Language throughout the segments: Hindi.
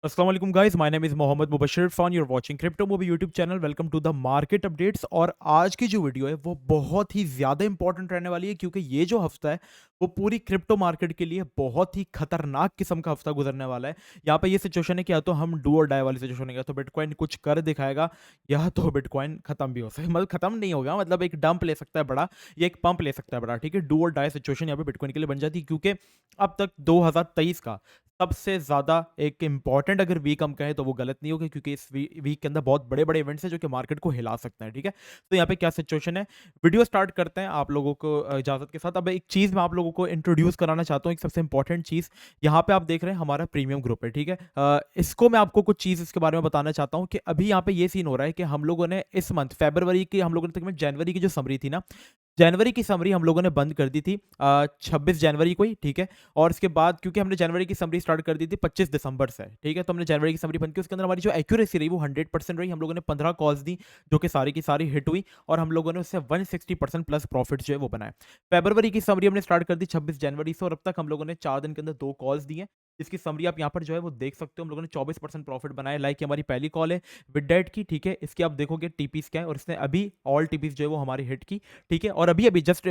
अस्सलाम वालेकुम guys, my name is Mohammad Mubashir Irfan. You are watching crypto movie YouTube channel. Welcome to the market updates. और आज की जो वीडियो है वो बहुत ही ज़्यादा इंपॉर्टेंट रहने वाली है, क्योंकि ये जो हफ्ता है वो पूरी क्रिप्टो मार्केट के लिए बहुत ही खतरनाक किस्म का हफ्ता गुजरने वाला है। यहाँ पे ये सिचुएशन है कि या तो हम डू और डाई वाली सिचुएशन है, या तो बिटकॉइन कुछ कर दिखाएगा या तो बिटकॉइन खत्म भी हो सकता है। मतलब खत्म नहीं होगा, मतलब एक डंप ले सकता है बड़ा, या एक पंप ले सकता है बड़ा। ठीक है, डू और डाई सिचुएशन यहाँ पे बिटकॉइन के लिए बन जाती है, क्योंकि अब तक 2023 का सबसे ज़्यादा एक इम्पॉर्टेंट अगर वीक हम कहें तो वो गलत नहीं होगा, क्योंकि इस वीक के अंदर बहुत बड़े-बड़े इवेंट्स हैं जो कि मार्केट को हिला सकते हैं, ठीक है? तो यहाँ पे क्या सिचुएशन है, वीडियो स्टार्ट करते हैं आप लोगों को इजाज़त के साथ। अब एक चीज़ मैं आप लोगों को इंट्रोड्यूस कराना चाहता हूँ, एक सबसे इम्पॉर्टेंट चीज़। यहाँ पे आप देख रहे हैं हमारा प्रीमियम ग्रुप है, ठीक है? इसको मैं आपको कुछ चीज़ इसके बारे में बताना चाहता हूँ कि अभी यहाँ पे ये सीन हो रहा है कि हम लोगों ने इस मंथ फरवरी की, हम लोगों ने तकरीबन जनवरी की जो समरी थी ना, जनवरी की समरी हम लोगों ने बंद कर दी थी 26 जनवरी को ही, ठीक है? और इसके बाद क्योंकि हमने जनवरी की समरी स्टार्ट कर दी थी 25 दिसंबर से, ठीक है? तो हमने जनवरी की समरी बंद की, उसके अंदर हमारी जो एक्यूरेसी रही वो 100% रही। हम लोगों ने 15 कॉल्स दी जो कि सारी की सारी हिट हुई, और हम लोगों ने उससे 160% प्लस प्रॉफिट जो है वो बनाए। फरवरी की समरी हमने स्टार्ट कर दी 26 जनवरी से, और अब तक हम लोगों ने 4 दिन के अंदर 2 कॉल्स दी हैं। इसकी समरी आप यहाँ पर जो है वो देख सकते हो। हम लोगों ने 24% प्रॉफिट बनाया। लाइक ये हमारी पहली कॉल है विद डेट की, ठीक है? इसकी आप देखोगे टीपीस क्या है, और इसने अभी ऑल टीपीस जो है वो हमारी हिट की, ठीक है? और अभी-अभी जस्ट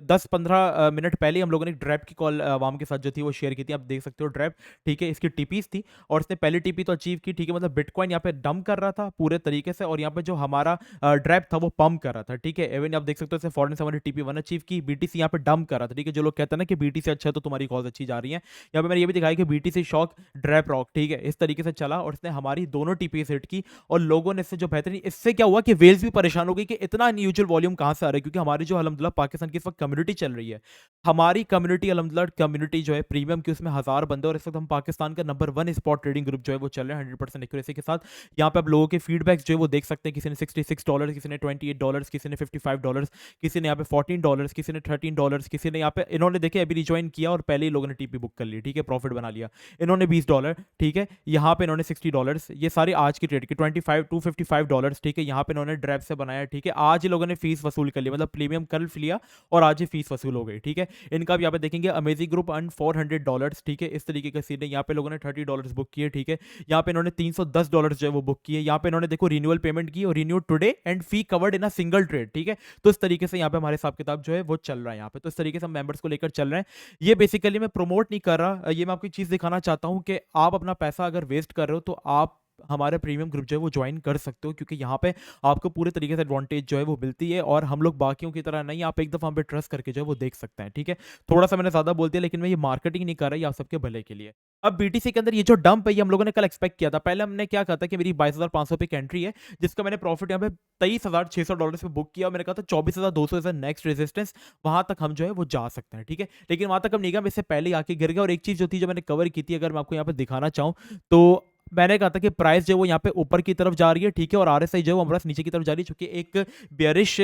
10-15 मिनट पहले हम लोगों ने एक ड्रैप की कॉल अवाम के साथ जो थी वो शेयर की थी। आप देख सकते हो ड्रैप, ठीक है? इसकी टीपीस थी और इसने पहली टीपी तो अचीव की, ठीक है? मतलब बिटकॉइन यहाँ पे डंप कर रहा था पूरे तरीके से, और यहाँ पे जो हमारा ड्रैप था वो पंप कर रहा था, ठीक है? इवन आप देख सकते हो इसने फॉरन से हमारी टीपी 1 अचीव की। बीटीसी यहाँ पे डंप कर रहा था, ठीक है? जो लोग कहते हैं ना कि बीटीसी अच्छा है तो तुम्हारी कॉल्स अच्छी जा रही हैं, यहाँ पे मैंने ये भी दिखाया कि बीटीसी शॉक ड्रैप रॉक, ठीक है? इस तरीके से चला और इसने हमारी दोनों टीपीस हिट की। और लोगों ने इससे जो बेहतरीन, इससे क्या हुआ कि वेल्स भी परेशान हो गई कि इतना अनयूजुअल वॉल्यूम कहां से आ रहा है, क्योंकि हमारी जो अल्हम्दुलिल्लाह पाकिस्तान की इस वक्त कम्युनिटी चल रही है, हमारी कम्युनिटी अल्हम्दुलिल्लाह कम्युनिटी जो है प्रीमियम की, उसमें 1000 बंदे, और इस वक्त हम पाकिस्तान का नंबर 1 स्पॉट ट्रेडिंग ग्रुप जो है वो चल रहे हैं 100% एक्यूरेसी के साथ। यहाँ पे आप लोगों के फीडबैक्स जो है वो देख सकते हैं। किसी ने $66, किसी ने $28, किसी ने $55, किसी ने यहाँ पे $14, किसी ने $13, किसी ने यहाँ पे, इन्होंने देखे अभी रिज्वाइन किया और पहले ही लोगों ने टीपी बुक कर ली, ठीक है? प्रॉफिट बना लिया इन्होंने $20, ठीक है? यहाँ पे इन्होंने $60, ये सारी आज की ट्रेड की 255 $255, ठीक है? यहाँ पे इन्होंने ड्रैप से बनाया, ठीक है? आज ही लोगों ने फीस वसूल कर ली, मतलब प्रीमियम कल लिया और आज ही फीस वसूल हो गई, ठीक है? इनका भी यहाँ पे देखेंगे अमेजिंग ग्रुप अर्न $400, ठीक है? इस तरीके का सीन है। यहाँ पे लोगों ने $30 बुक किए, ठीक है? यहाँ पे इन्होंने $310 जो है वो बुक किए। यहाँ पे इन्होंने देखो रिन्यूअल पेमेंट की और renew today and fee covered in a single trade, ठीक है? तो इस तरीके से यहाँ पे हमारे हिसाब किताब जो है वो चल रहा है यहाँ पे। तो इस तरीके से हम मेंबर्स को लेकर चल रहे हैं। ये बेसिकली मैं प्रमोट नहीं कर रहा, ये मैं आपको एक चीज़ दिखाना चाहता हूँ कि आप अपना पैसा अगर वेस्ट कर रहे हो तो आप हमारे प्रीमियम ग्रुप जो है वो ज्वाइन कर सकते हो, क्योंकि यहाँ पे आपको पूरे तरीके से एडवांटेज जो है वो मिलती है, और हम लोग बाकियों की तरह नहीं, आप एक दफ़ा हम पे ट्रस्ट करके जो है वो देख सकते हैं, ठीक है? थोड़ा सा मैंने ज़्यादा बोल दिया, लेकिन मैं ये मार्केटिंग नहीं कर रहा, ये आप सबके भले के लिए। अब बीटीसी के अंदर ये जो डंप है ये हम लोगों ने कल एक्सपेक्ट किया था। पहले हमने क्या कहा था कि मेरी 22,500 पे एंट्री है, जिसका मैंने प्रॉफिट यहाँ पे $23,600 पे बुक किया, और मैंने कहा था 24,200 इज नेक्स्ट रेजिस्टेंस, वहां तक हम जो है वो जा सकते हैं, ठीक है? लेकिन वहां तक हम नहीं गए, हम इससे पहले ही आके गिर गए। और एक चीज जो थी जो मैंने कवर की थी, अगर मैं आपको यहाँ पे दिखाना चाहूँ तो मैंने कहा था कि प्राइस जो है वो यहाँ पे ऊपर की तरफ जा रही है, ठीक है? और आरएसआई जो है वो हमारे पास नीचे की तरफ जा रही है, चूंकि एक बेयरिश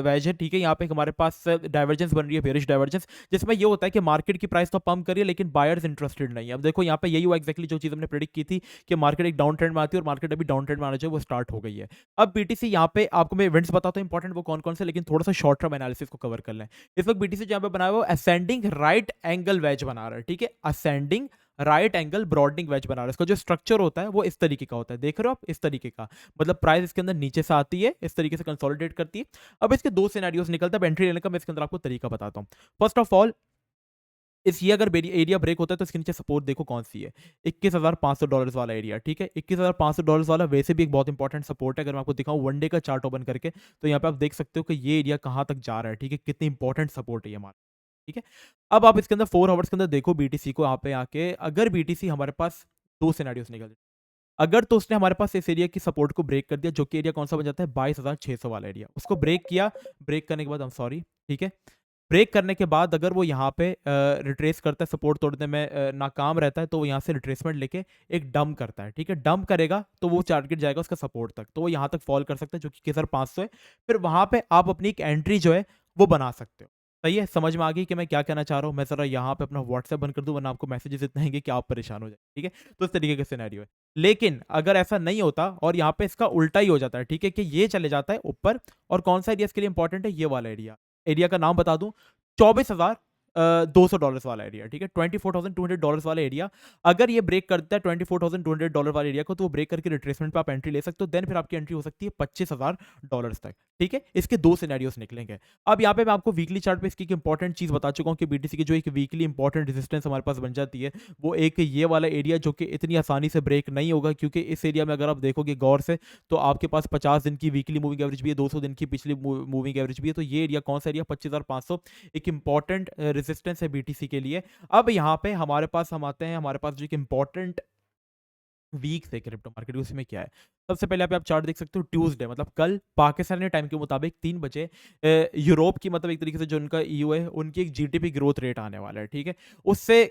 वेज है, ठीक है? यहाँ पे हमारे पास डाइवर्जेंस बन रही है, बेयरिश डाइवर्जेंस, जिसमें ये होता है कि मार्केट की प्राइस तो पंप करिए लेकिन बायर्स इंटरेस्टेड नहीं है। अब देखो यहाँ पे यही हुआ एक्जैक्टली जो चीज़ हमने प्रेडिक्ट की थी कि मार्केट एक डाउन ट्रेंड में आती है, और मार्केट अभी डाउन ट्रेंड में आना जो है वो स्टार्ट हो गई है। अब बीटीसी यहाँ पे आपको मैं इवेंट्स बताता हूँ इंपॉर्टेंट वो कौन कौन से, लेकिन थोड़ा सा शॉर्ट टर्म एनालिसिस को कवर कर लें। इस वक्त बीटीसी जहाँ पे बनाया हुआ असेंडिंग राइट एंगल वेज बना रहा है, ठीक है? Ascending right angle broadening wedge बना रहा है। इसका जो स्ट्रक्चर होता है वो इस तरीके का होता है, देख रहे हो आप? इस तरीके का, मतलब प्राइस इसके अंदर नीचे से आती है, इस तरीके से कंसोलिडेट करती है। अब इसके दो सिनेरियोस निकलता है एंट्री लेने का, मैं इसके अंदर आपको तरीका बताता हूँ। फर्स्ट ऑफ ऑल, इस ये अगर एरिया ब्रेक होता है तो इसके नीचे सपोर्ट देखो कौन सी है, $21,500 वाला एरिया, ठीक है? $21,500 वाला वैसे भी एक बहुत इंपॉर्टेंट सपोर्ट है। अगर मैं आपको दिखाऊं वन डे का चार्ट ओपन करके, तो यहाँ पे आप देख सकते हो कि ये एरिया कहाँ तक जा रहा है, ठीक है? कितनी इंपॉर्टेंट सपोर्ट है ये हमारा, ठीक है? अब आप इसके अंदर 4 आवर्स के अंदर देखो बीटीसी को, यहाँ पे आके अगर बीटीसी हमारे पास दो सिनेरियोस निकल, अगर तो उसने हमारे पास इस एरिया की सपोर्ट को ब्रेक कर दिया, जो कि एरिया कौन सा बन जाता है 22,600 वाला एरिया, उसको ब्रेक किया। ब्रेक करने के बाद, हम सॉरी, ठीक है? ब्रेक करने के बाद अगर वो यहाँ पे रिट्रेस करता है, सपोर्ट तोड़ने में नाकाम रहता है, तो वो यहाँ से रिट्रेसमेंट लेके एक डंप करता है, ठीक है? डंप करेगा तो वो टारगेट जाएगा उसका सपोर्ट तक, तो वो यहाँ तक फॉल कर सकता है जो कि 500 है। फिर वहाँ पे आप अपनी एक एंट्री जो है वो बना सकते हो। सही है? समझ में आ गई कि मैं क्या कहना चाह रहा हूँ? मैं ज़रा यहाँ पे अपना व्हाट्सएप बंद कर दूँ, वरना आपको मैसेजेस इतने आएंगे कि आप परेशान हो जाए, ठीक है? तो इस तरीके का सिनेरियो है। लेकिन अगर ऐसा नहीं होता और यहाँ पे इसका उल्टा ही हो जाता है, ठीक है? कि ये चले जाता है ऊपर, और कौन सा एरिया इसके लिए इंपॉर्टेंट है? ये वाला एरिया। एरिया का नाम बता दूं, 24,000 $200 वाला एरिया, ठीक है? $24,200 वाला एरिया, अगर ये ब्रेक करता है $24,200 वाले एरिया को, तो वो ब्रेक करके रिट्रेसमेंट पे आप एंट्री ले सकते हो। देन फिर आपकी एंट्री हो सकती है $25,000 तक, ठीक है? इसके 2 सिनेरियोस निकलेंगे। अब यहाँ पे मैं आपको वीकली चार्ट पे इसकी एक इंपॉर्टेंट चीज़ बता चुका हूँ कि बीटीसी की जो एक वीकली इंपॉर्टेंट रेजिस्टेंस हमारे पास बन जाती है, वो एक ये वाला एरिया जो कि इतनी आसानी से ब्रेक नहीं होगा, क्योंकि इस एरिया में अगर आप देखोगे गौर से, तो आपके पास 50 दिन की वीकली मूविंग एवरेज भी है, 200 दिन की पिछली मूविंग एवरेज भी है। तो ये एरिया कौन सा एरिया 25,500 एक इंपॉर्टेंट रेजिस्टेंस है बीटीसी के लिए। अब यहाँ पे हमारे पास हम आते हैं, हमारे पास जो एक इंपॉर्टेंट वीक से क्रिप्टो मार्केट, उसमें क्या है? सबसे पहले यहाँ पे आप चार्ट देख सकते हो, ट्यूसडे मतलब कल पाकिस्तानी टाइम के मुताबिक 3 बजे यूरोप की, मतलब एक तरीके से जो उनका ईयू है, उनकी एक जीडीपी ग्रोथ रेट आने वाला है, ठीक है? उससे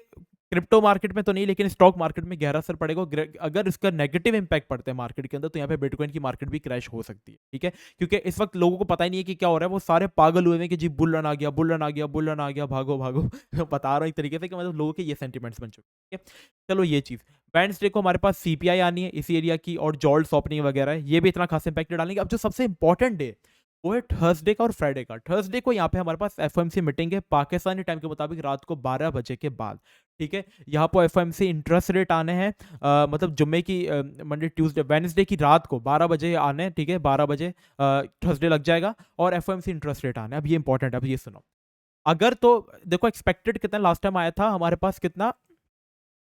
क्रिप्टो मार्केट में तो नहीं, लेकिन स्टॉक मार्केट में गहरा असर पड़ेगा। अगर इसका नेगेटिव इंपैक्ट पड़ता है मार्केट के अंदर, तो यहाँ पे बिटकॉइन की मार्केट भी क्रैश हो सकती है, ठीक है? क्योंकि इस वक्त लोगों को पता ही नहीं है कि क्या हो रहा है, वो सारे पागल हुए हैं कि जी बुल रन आ गया, बुल रन आ गया, बुल रन आ गया, भागो भागो। बता रहा हूँ एक तरीके से कि मतलब लोगों के ये सेंटिमेंट्स बन चुके हैं, ठीक है? चलो ये चीज़, वेडनेसडे को हमारे पास सीपीआई आनी है इसी एरिया की, और जॉल्ट्स ओपनिंग वगैरह है, ये भी इतना खास इंपैक्ट डालेंगे। अब जो सबसे इंपॉर्टेंट डे, वो है थर्सडे का और फ्राइडे का। थर्सडे को यहाँ पे हमारे पास एफओएमसी मीटिंग है पाकिस्तानी टाइम के मुताबिक रात को 12 बजे के बाद, ठीक है? यहाँ पर एफओएमसी इंटरेस्ट रेट आने हैं, मतलब जुम्मे की, मंडे ट्यूसडे वेडनेसडे की रात को 12 बजे आने हैं, ठीक है? 12 बजे थर्सडे लग जाएगा, और एफओएमसी इंटरेस्ट रेट आने हैं। अब ये इंपॉर्टेंट है, अब ये सुनो। अगर तो देखो एक्सपेक्टेड कितना लास्ट टाइम आया था हमारे पास, कितना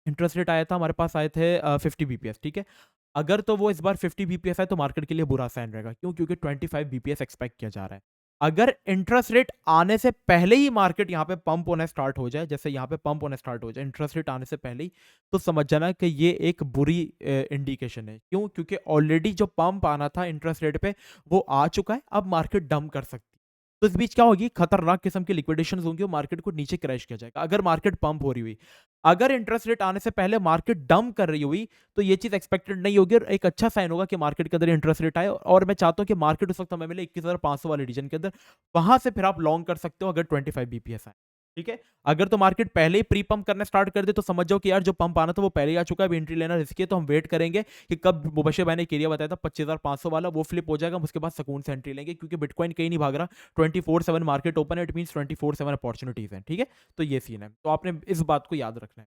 इंटरेस्ट रेट आया था हमारे पास, आए थे 50 बीपीएस, ठीक है? अगर तो वो इस बार 50 बीपीएस आए तो मार्केट के लिए बुरा साइन रहेगा। क्यों? क्योंकि 25 बीपीएस एक्सपेक्ट किया जा रहा है। अगर इंटरेस्ट रेट आने से पहले ही मार्केट यहाँ पे पंप होना स्टार्ट हो जाए, जैसे यहाँ पे पंप होना स्टार्ट हो जाए इंटरेस्ट रेट आने से पहले ही, तो समझ जाना कि ये एक बुरी इंडिकेशन है। क्यों? क्योंकि ऑलरेडी जो पंप आना था इंटरेस्ट रेट पे, वो आ चुका है। अब मार्केट डंप कर सकती है। तो इस बीच क्या होगी? खतरनाक किस्म की लिक्विडेशन होंगी और मार्केट को नीचे क्रैश किया जाएगा, अगर मार्केट पंप हो रही हुई। अगर इंटरेस्ट रेट आने से पहले मार्केट डंप कर रही हुई, तो ये चीज एक्सपेक्टेड नहीं होगी, और एक अच्छा साइन होगा कि मार्केट के अंदर इंटरेस्ट रेट आए। और मैं चाहता हूं कि मार्केट उस वक्त हमें मिले 21,500 वाले रीजन के अंदर, वहां से फिर आप लॉन्ग कर सकते हो अगर 25 बीपीएस आए, ठीक है? अगर तो मार्केट पहले ही प्री पंप करना स्टार्ट कर दे, तो समझ जाओ कि यार जो पंप आना था वो पहले ही आ चुका है, अब एंट्री लेना रिस्की है। तो हम वेट करेंगे कि कब मुबशिर भाई ने एक एरिया बताया था 25,500 वाला, वो फ्लिप हो जाएगा, हम उसके बाद सुकून से एंट्री लेंगे, क्योंकि बिटकॉइन कहीं नहीं भाग रहा। 24/7 मार्केट ओपन है, इट मींस 24/7 अपॉर्चुनिटीज हैं, ठीक है? तो ये सीन है, तो आपने इस बात को याद रखना है,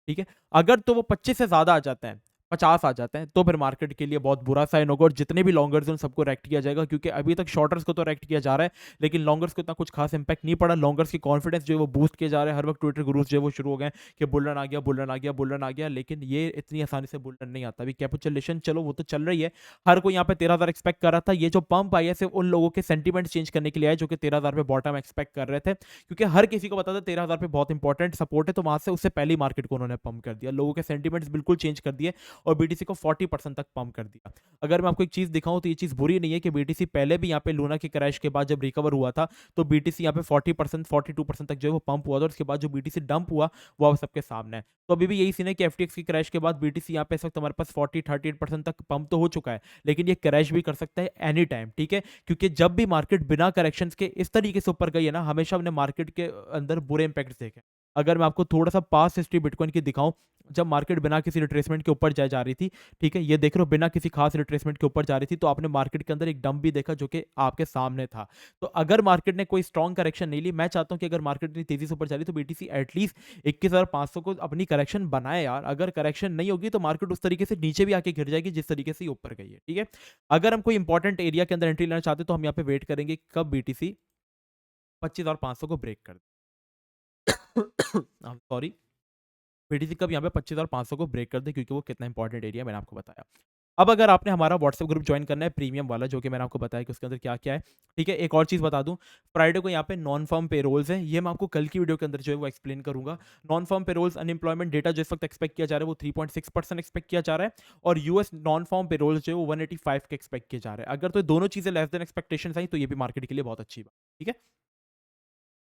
ठीक है? अगर तो वो 25 से ज़्यादा आ जाता है, 50 आ जाते हैं, तो फिर मार्केट के लिए बहुत बुरा साइन होगा, और जितने भी लॉन्गर्स हैं उन सबको रेक्ट किया जाएगा, क्योंकि अभी तक शॉर्टर्स को तो रेक्ट किया जा रहा है, लेकिन लॉन्गर्स को इतना कुछ खास इंपैक्ट नहीं पड़ा। लॉन्गर्स की कॉन्फिडेंस जो है वो बूस्ट किए जा रहे हैं, हर वक्त ट्विटर गुरुज जो है वो शुरू हो गए कि बुल रन आ गया, बुल रन आ गया, बुल रन आ गया, लेकिन ये इतनी आसानी से बुल रन नहीं आता। अभी कैपिटुलेशन चलो वो तो चल रही है, हर कोई यहाँ पे 13,000 एक्सपेक्ट कर रहा था। ये जो पंप आई है सिर्फ उन लोगों के सेंटीमेंट चेंज करने के लिए आए जो कि 13,000 पे बॉटम एक्सपेक्ट कर रहे थे, क्योंकि हर किसी को पता था 13,000 पे बहुत इंपॉर्टेंट सपोर्ट है, तो वहां से उससे पहले ही मार्केट को उन्होंने पंप कर दिया, लोगों के सेंटीमेंट्स बिल्कुल चेंज कर दिए, और बीटीसी को 40% तक पंप कर दिया। अगर मैं आपको एक चीज दिखाऊं, तो ये चीज बुरी नहीं है कि बीटीसी पहले भी यहाँ पे लूना के क्रैश के बाद जब रिकवर हुआ था, तो बीटीसी यहाँ पे 40%, 42% तक जो है वो पंप हुआ था, और उसके बाद जो बीटीसी डंप हुआ वो अब सबके सामने है। तो अभी भी यही सीन है कि एफटीएक्स की क्रैश के बाद बीटीसी यहाँ पे इस वक्त हमारे पास 40-38% तक पंप तो हो चुका है, लेकिन ये क्रैश भी कर सकता है एनी टाइम, ठीक है? क्योंकि जब भी मार्केट बिना करेक्शंस के इस तरीके से ऊपर गई है ना, हमेशा हमने मार्केट के अंदर बुरे इंपैक्ट देखे। अगर मैं आपको थोड़ा सा पास्ट हिस्ट्री बिटकॉइन की दिखाऊं, जब मार्केट बिना किसी रिट्रेसमेंट के ऊपर जा रही थी, ठीक है, ये देख रहे हो, बिना किसी खास रिट्रेसमेंट के ऊपर जा रही थी, तो आपने मार्केट के अंदर एक डंप भी देखा जो कि आपके सामने था। तो अगर मार्केट ने कोई स्ट्रॉन्ग करेक्शन नहीं ली, मैं चाहता हूं कि अगर मार्केट इतनी तेजी से ऊपर जा रही, तो बीटीसी एटलीस्ट 21,500 को अपनी करेक्शन बनाए यार। अगर करेक्शन नहीं होगी तो मार्केट उस तरीके से नीचे भी आके गिर जाएगी जिस तरीके से ऊपर गई है, ठीक है? अगर हम कोई इंपॉर्टेंट एरिया के अंदर एंट्री लेना चाहते हैं, तो हम यहाँ पे वेट करेंगे कब बीटीसी 25,500 को ब्रेक कर सॉरी, बीटीसी कब यहाँ पे 25,500 को ब्रेक कर दे, क्योंकि वो कितना इंपॉर्टेंट एरिया मैंने आपको बताया। अब अगर आपने हमारा व्हाट्सएप ग्रुप ज्वाइन करना है प्रीमियम वाला, जो कि मैंने आपको बताया कि उसके अंदर क्या क्या है, ठीक है? एक और चीज़ बता दूं, फ्राइडे को यहाँ पे नॉन फर्म पेरोल्स हैं, ये मैं आपको कल की वीडियो के अंदर जो है वो एक्सप्लेन करूंगा। Non firm payrolls unemployment data जो इस वक्त एक्सपेक्ट किया जा रहा है वो 3.6% एक्सपेक्ट किया जा रहा है, और यूएस नॉन फर्म पेरोल्स जो है वो 185 के एक्सपेक्ट किए जा रहे हैं। अगर तो ये दोनों चीज़ें लेस देन एक्सपेक्टेशन आई, तो ये भी मार्केट के लिए बहुत अच्छी बात, ठीक है?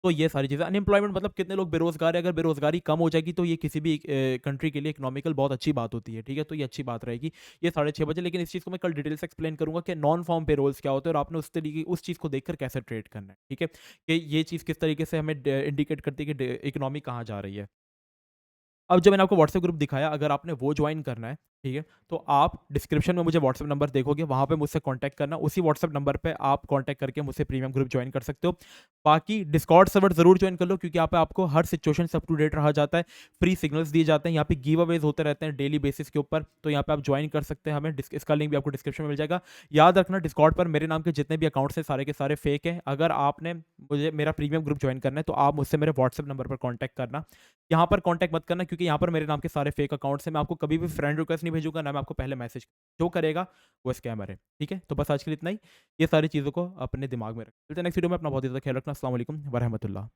तो ये सारी चीज़ें, अनएम्प्लॉयमेंट मतलब कितने लोग बेरोजगार है, अगर बेरोजगारी कम हो जाएगी तो ये किसी भी कंट्री के लिए इकोनॉमिकल बहुत अच्छी बात होती है, ठीक है? तो ये अच्छी बात रहेगी। ये 6:30 बजे, लेकिन इस चीज़ को मैं कल डिटेल से एक्सप्लेन करूंगा कि नॉन फॉर्म पेरोल्स क्या होते हैं, और आपने उस तरीके उस चीज़ को देखकर कैसे ट्रेड करना है, ठीक है? कि ये चीज़ किस तरीके से हमें इंडिकेट करती है कि इकोनॉमी कहाँ जा रही है। अब जो मैंने आपको व्हाट्सएप ग्रुप दिखाया, अगर आपने वो ज्वाइन करना है, ठीक है? तो आप डिस्क्रिप्शन में मुझे व्हाट्सएप नंबर देखोगे, वहाँ पे मुझसे कॉन्टैक्ट करना। उसी व्हाट्सएप नंबर पे आप कॉन्टैक्ट करके मुझसे प्रीमियम ग्रुप जॉइन कर सकते हो। बाकी डिस्कॉर्ड सर्वर ज़रूर जॉइन कर लो क्योंकि यहाँ पे आपको हर सिचुएशन से अप टू डेट रहा जाता है। फ्री सिग्नल्स दिए जाते हैं, यहाँ पे गिव अवेज़ होते रहते हैं डेली बेसिस के ऊपर, तो यहाँ पे आप जॉइन कर सकते हैं हमें। इसका लिंक भी आपको डिस्क्रिप्शन में मिल जाएगा। याद रखना डिस्कॉर्ड पर मेरे नाम के जितने भी अकाउंट्स हैं, सारे के सारे फेक हैं। अगर आपने मुझे मेरा प्रीमियम ग्रुप जॉइन करना है, तो आप मुझसे मेरे व्हाट्सएप नंबर पर कॉन्टैक्ट करना। यहाँ पर कॉन्टैक्ट मत करना क्योंकि यहाँ पर मेरे नाम के सारे फेक अकाउंट्स हैं। मैं आपको कभी भी फ्रेंड रिक्वेस्ट नहीं भेजूँगा, ना मैं आपको पहले मैसेज। जो करेगा वो स्कैमर है। ठीक है? तो बस आज के लिए इतना ही। ये सारी चीज़ों को अपने दिमाग में रखें। मिलते हैं नेक्स्ट वीडियो में। अपना बहुत ही ज़्यादा ख्याल रखना। अस्सलाम वालेकुम व रहमतुल्लाह।